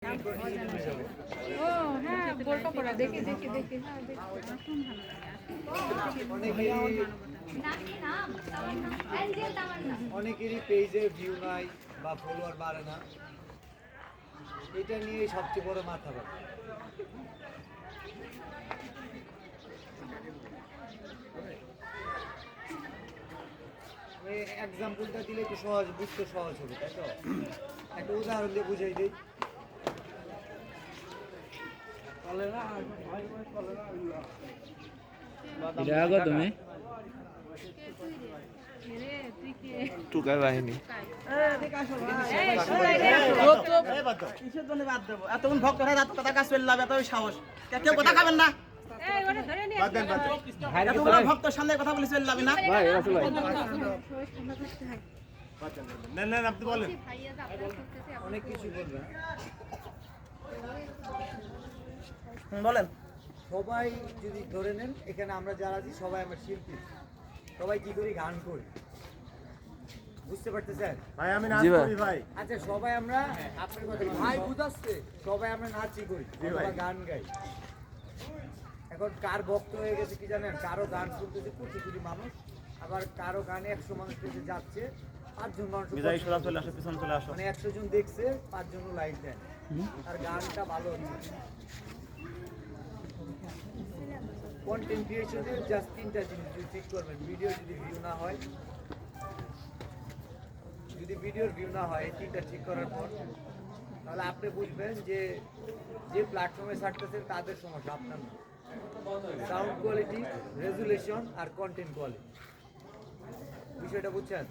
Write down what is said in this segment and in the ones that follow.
ও হ্যাঁ বলবো পড়া দেখি দেখি দেখি হ্যাঁ দেখি অনেকেরই পেজে ভিউ নাই বা ফলোয়ার বাড়ে না, এটা নিয়ে সবচেয়ে বড় মাথা ব্যথা। এক্সাম্পলটা দিলে একটু সহজ বুঝতে সহজ হবে, তাই তো? একটা উদাহরণ দিয়ে বুঝাই দিই। তুমি টুকাই বাহিনী এতক্ষণ ভক্ত হয় এত কথা কাজ চললাম এত সাহস কেউ কথা খাবেন না ভক্ত সামনে কথা বলে চললাম না আপনি বলেন, অনেক কিছু বলবেন বলেন। সবাই যদি ধরে নেন, এখানে আমরা যারা আছি সবাই আমরা শিল্পী, সবাই কি করি? গান করি, বুঝতে পারতেছেন ভাই? আমি নাচ করি ভাই। আচ্ছা, সবাই আমরা আপনার কথা ভাই বুঝাচ্ছে, সবাই আমরা নাচই করি অথবা গান গাই। এখন কার ভক্ত হয়ে গেছে কি জানেন? কারো গান শুনতেছে কোটি কোটি মানুষ, আবার কারো গানে 100 মানুষ পেতে যাচ্ছে, 5 জন মানুষ মানে 100 জন দেখছে, 5 জন লাইক দেন, আর গানটা ভালো হচ্ছে। কন্টেন্ট ক্রিয়েশনের জাস্ট 3টা জিনিস যদি ঠিক করবেন। ভিডিও যদি ভিউ না হয়, যদি ভিডিওর ভিউ না হয়, এই 3টা ঠিক করার পর তাহলে আপনি বুঝবেন যে যে প্ল্যাটফর্মে ছাড়তেছেন তাদের সমস্যা, আপনার না। সাউন্ড কোয়ালিটি, রেজুলেশন আর কন্টেন্ট কোয়ালিটি, বিষয়টা বুঝছেন?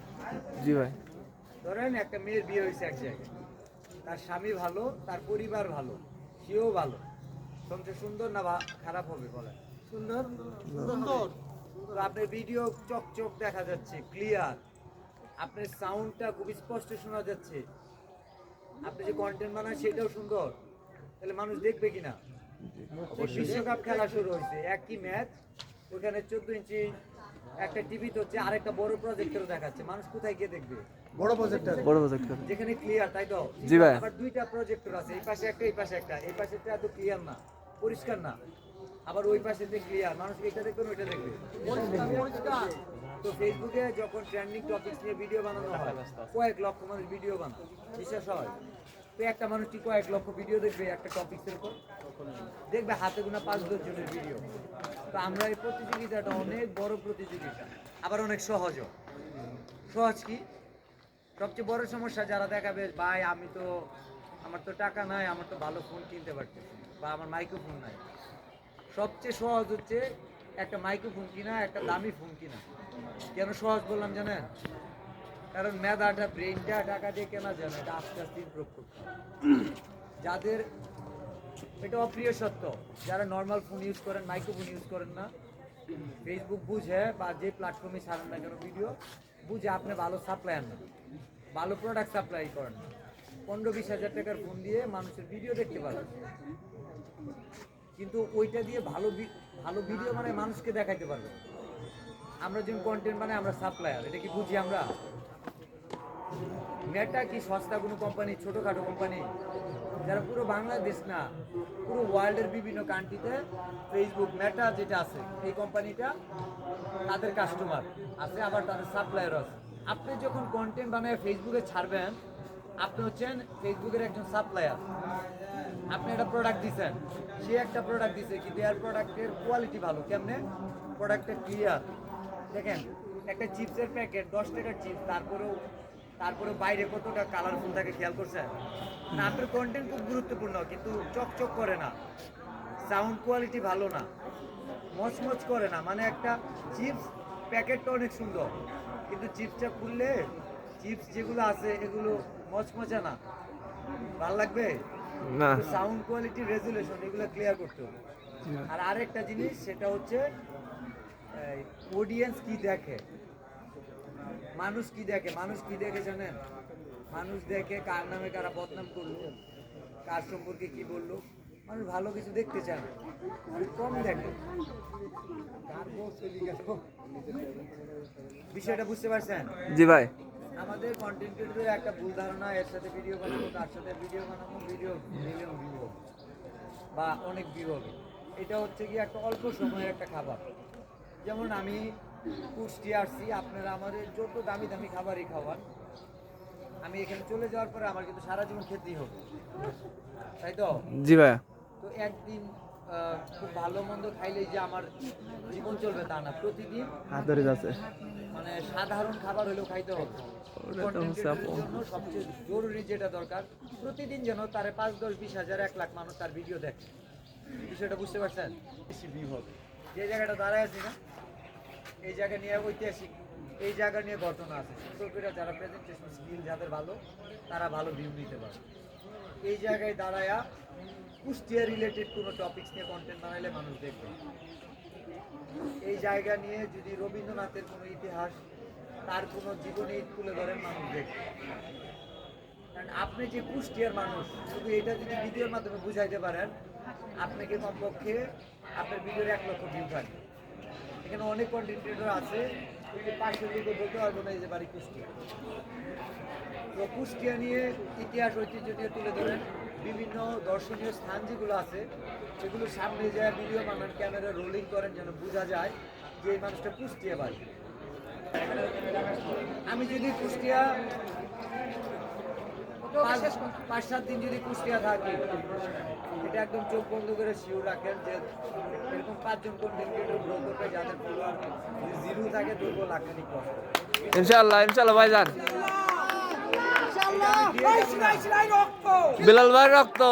জি ভাই। ধরেন একটা মেয়ের বিয়ে হয়েছে এক জায়গায়, তার স্বামী ভালো, তার পরিবার ভালো, সেও ভালো, সংসার সুন্দর না খারাপ হবে বলেন? সুন্দর সুন্দর। তো আপনার ভিডিও চকচক দেখা যাচ্ছে, ক্লিয়ার, আপনার সাউন্ডটা খুব স্পষ্ট শোনা যাচ্ছে, আপনি যে কন্টেন্ট বানান সেটাও সুন্দর, তাহলে মানুষ দেখবে কিনা? বিশ্বকাপ খেলা শুরু হয়েছে, একই ম্যাচ, ওখানে 14 ইঞ্চি একটা টিভিতে হচ্ছে, আরেকটা বড় প্রজেক্টর দেখাচ্ছে, মানুষ কোথায় গিয়ে দেখবে? বড় প্রজেক্টর যেখানে ক্লিয়ার, তাই তো? জি ভাই। আবার 2টা প্রজেক্টর আছে, এই পাশে একটা এই পাশে একটা, এই পাশেরটা এত ক্লিয়ার না, পরিষ্কার না, আবার ওই পাশে যে ক্লিয়ার, মানুষ এটা দেখবে ওইটা দেখবে। তো ফেসবুকে যখন ট্রেন্ডিং টপিকস নিয়ে ভিডিও বানানো হয়, কয়েক লক্ষ মানুষ ভিডিও বানায়, বিশ্বাস হয়? তো একটা মানুষ কি কয়েক লক্ষ ভিডিও দেখবে একটা টপিক্সের উপর? দেখবে হাতে গোনা 5-10 জনের ভিডিও। তো আমরা এই প্রতিযোগিতাটা অনেক বড় প্রতিযোগিতা, আবার অনেক সহজও। সহজ কি? সবচেয়ে বড় সমস্যা যারা দেখাবে, ভাই আমার তো টাকা নাই, আমার তো ভালো ফোন কিনতে পারতেছি, বা আমার মাইক্রোফোন নাই। সবচেয়ে সহজ হচ্ছে একটা মাইক্রোফোন কিনা, একটা দামি ফোন কিনা। কেন সহজ বললাম জানেন? কারণ মেধাটা, ব্রেনটা টাকা দিয়ে কেনা যায় না, এটা আস্তে আস্তে ইমপ্রুভ করতে হবে। যাদের এটা অপ্রিয় সত্য, যারা নর্মাল ফোন ইউজ করেন, মাইক্রোফোন ইউজ করেন না, ফেসবুক বুঝে বা যে প্ল্যাটফর্মে ছাড়েন না কেন ভিডিও, বুঝে আপনি ভালো সাপ্লায়ার না, ভালো প্রোডাক্ট সাপ্লাই করেন না। 15-20 হাজার টাকার ফোন দিয়ে মানুষের ভিডিও দেখতে পারেন, কিন্তু ওইটা দিয়ে ভালো ভিডিও মানে মানুষকে দেখাইতে পারবে। আমরা যখন কন্টেন্ট বানাই, আমরা সাপ্লায়ার, এটা কি বুঝি আমরা? মেটা কি সস্তা কোনো কোম্পানি, ছোটোখাটো কোম্পানি? যারা পুরো বাংলাদেশ না, পুরো ওয়ার্ল্ডের বিভিন্ন কান্ট্রিতে ফেসবুক, মেটা যেটা আছে, এই কোম্পানিটা তাদের কাস্টমার আছে, আবার তাদের সাপ্লায়ারও আছে। আপনি যখন কন্টেন্ট বানায় ফেসবুকে ছাড়বেন, আপনি হচ্ছেন ফেসবুকের একজন সাপ্লায়ার। আপনি একটা প্রোডাক্ট দিচ্ছেন, সে একটা প্রোডাক্ট দিচ্ছে, কিন্তু এর প্রোডাক্টের কোয়ালিটি ভালো, কেমনে? প্রোডাক্টের ক্লিয়ার। দেখেন, একটা চিপসের প্যাকেট 10 টাকার চিপস, তারপরে বাইরে কতটা কালারফুল থাকে, খেয়াল করছেন না? আপনার কন্টেন্ট খুব গুরুত্বপূর্ণ, কিন্তু চকচক করে না, সাউন্ড কোয়ালিটি ভালো না, মচমচ করে না। মানে একটা চিপস প্যাকেটটা অনেক সুন্দর, কিন্তু চিপসটা খুললে চিপস যেগুলো আছে এগুলো মচমচা না, ভালো লাগবে না। সাউন্ড কোয়ালিটি, রেজুলেশন, এগুলো ক্লিয়ার করতে হবে। আর আরেকটা জিনিস, সেটা হচ্ছে অডিয়েন্স কি দেখে, মানুষ কি দেখে। মানুষ কি দেখে জানেন? মানুষ দেখে কার নামে কারা বদনাম করলো, কার সম্পর্কে কি বললো। মানুষ ভালো কিছু দেখতে চায় না, কম দেখে। বিষয়টা বুঝতে পারছেন? জি ভাই। আমাদের কন্টেন্ট ক্রিয়েটরের একটা ভুল ধারণা, এর সাথে ভিডিও বানাবো, তার সাথে ভিডিও বানাবো, ভিডিও মিলিয়ন ভিউ হবে বা অনেক ভিউ হবে। এটা হচ্ছে কি একটা অল্প সময়ের একটা খাবার। যেমন আমি কুষ্টি আসছি, আপনারা আমাদের যত দামি দামি খাবারই খাওয়ান, আমি এখানে চলে যাওয়ার পরে আমার কিন্তু সারা জীবন খেতেই হবে, তাই তো? জি ভাইয়া। তো একদিন খুব ভালো মন্দ খাইলেই যে আমার জীবন চলবে তা না, প্রতিদিন হাত ধরে যাচ্ছে। মানে সাধারণ খাবার হলেও খাইতে হবে। Content creator-এর জন্য সবচেয়ে জরুরি যেটা দরকার, প্রতিদিন যেন তার 5, 10, 20 হাজার 1 লাখ মানুষ তার ভিডিও দেখে। বিষয়টা বুঝতে পারছেন? বেশি ভিউ হবে। যে জায়গাটা দাঁড়ায় আছি না, এই জায়গা নিয়ে ঐতিহাসিক, এই জায়গা নিয়ে ঘটনা আছে। সুন্দর করে যারা প্রেজেন্টেশন স্কিল যাদের ভালো, তারা ভালো ভিউ নিতে পারে। এই জায়গায় দাঁড়ায়া কুষ্টিয়া রিলেটেড কোনো টপিকস নিয়ে কন্টেন্ট বানাইলে মানুষ দেখবে। এই জায়গা নিয়ে যদি রবীন্দ্রনাথের কোনো ইতিহাস, তার কোনো জীবনী তুলে ধরেন, মানুষ দেখবে। কারণ আপনি যে কুষ্টিয়ার মানুষ, শুধু এটা যদি ভিডিওর মাধ্যমে বুঝাইতে পারেন, আপনাকে কমপক্ষে আপনার ভিডিওর 1 লক্ষ ভিউ থাকবে। এখানে অনেক কন্টেন্ট ক্রিয়েটর আছে, কিন্তু 500 ভিডিও বলতে পারবো না এই যে বাড়ি কুষ্টিয়া। তো কুষ্টিয়া নিয়ে ইতিহাস ঐতিহ্য নিয়ে তুলে ধরেন, বিভিন্ন দর্শনীয় স্থান যেগুলো আছে সেগুলো সামনে যায় ভিডিও বানান, ক্যামেরা রোলিং করেন, যেন বোঝা যায় যে এই মানুষটা কুষ্টিয়া বাড়ি। আমি যদি কুষ্টিয়া 5-7 দিন যদি কুষ্টিয়া থাকি, এটা একদম চোখ বন্ধ করে শিওর রাখেন যে এরকম 5 জন কন্টেন্ট ক্রিয়েটর গ্রো করবে যাদের ফলোয়ার জিরো থাকে, তবুও লাখখানিক কষ্ট। ইনশাআল্লাহ ইনশাআল্লাহ ভাইজান। বিলাল ভাই রক্ত।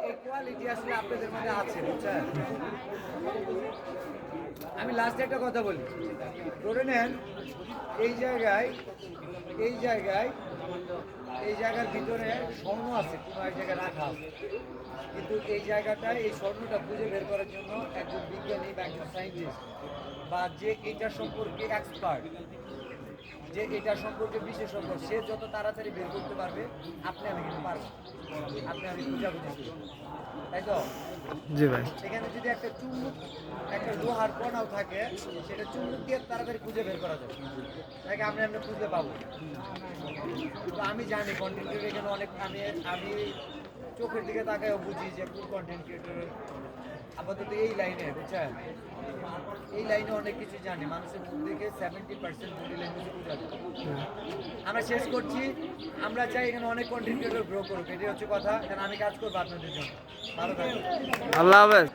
এই কোয়ালিটি আসলে আপনাদের মধ্যে আছে, বুঝছেন? আমি লাস্টে একটা কথা বলি, ধরে নেন এই জায়গার ভিতরে স্বর্ণ আছে, কোনো এক জায়গায় রাখা আছে, কিন্তু এই জায়গাটায় এই স্বর্ণটা খুঁজে বের করার জন্য একজন বিজ্ঞানী বা একজন সায়েন্টিস্ট বা যে এটা সম্পর্কে এক্সপার্ট, যে এটা সম্পর্কে বিশেষজ্ঞ, সে যত তাড়াতাড়ি বের করতে পারবে, আপনি আমি কিন্তু পারবো, আপনি আমি বুঝাবুঝি করি, তাই তো? জি ভাই। সেখানে যদি একটা চুম্বক, একটা লোহার কণাও থাকে, সেটা চুম্বক দিয়ে তাড়াতাড়ি খুঁজে বের করা যাবে, তাকে আমরা খুঁজে পাবো। তো আমি জানি কন্টেন্ট ক্রিয়েটর এখানে অনেক, আমি চোখের দিকে তাকায়ও বুঝি যে কোন কন্টেন্ট ক্রিয়েটর আপাতত এই লাইনে, বুঝছেন? এই লাইনে অনেক কিছু জানি, মানুষের মুখ দেখে 70% বডি ল্যাঙ্গুয়েজ বোঝা যায়। আমরা শেষ করছি, আমরা চাই এখানে অনেক কন্টেন্ট ক্রিয়েটর গ্রো করুক, এটাই হচ্ছে কথা। কারণ আমি কাজ করবো আপনাদের জন্য। ভালো থাকবেন। আল্লাহ হাফেজ।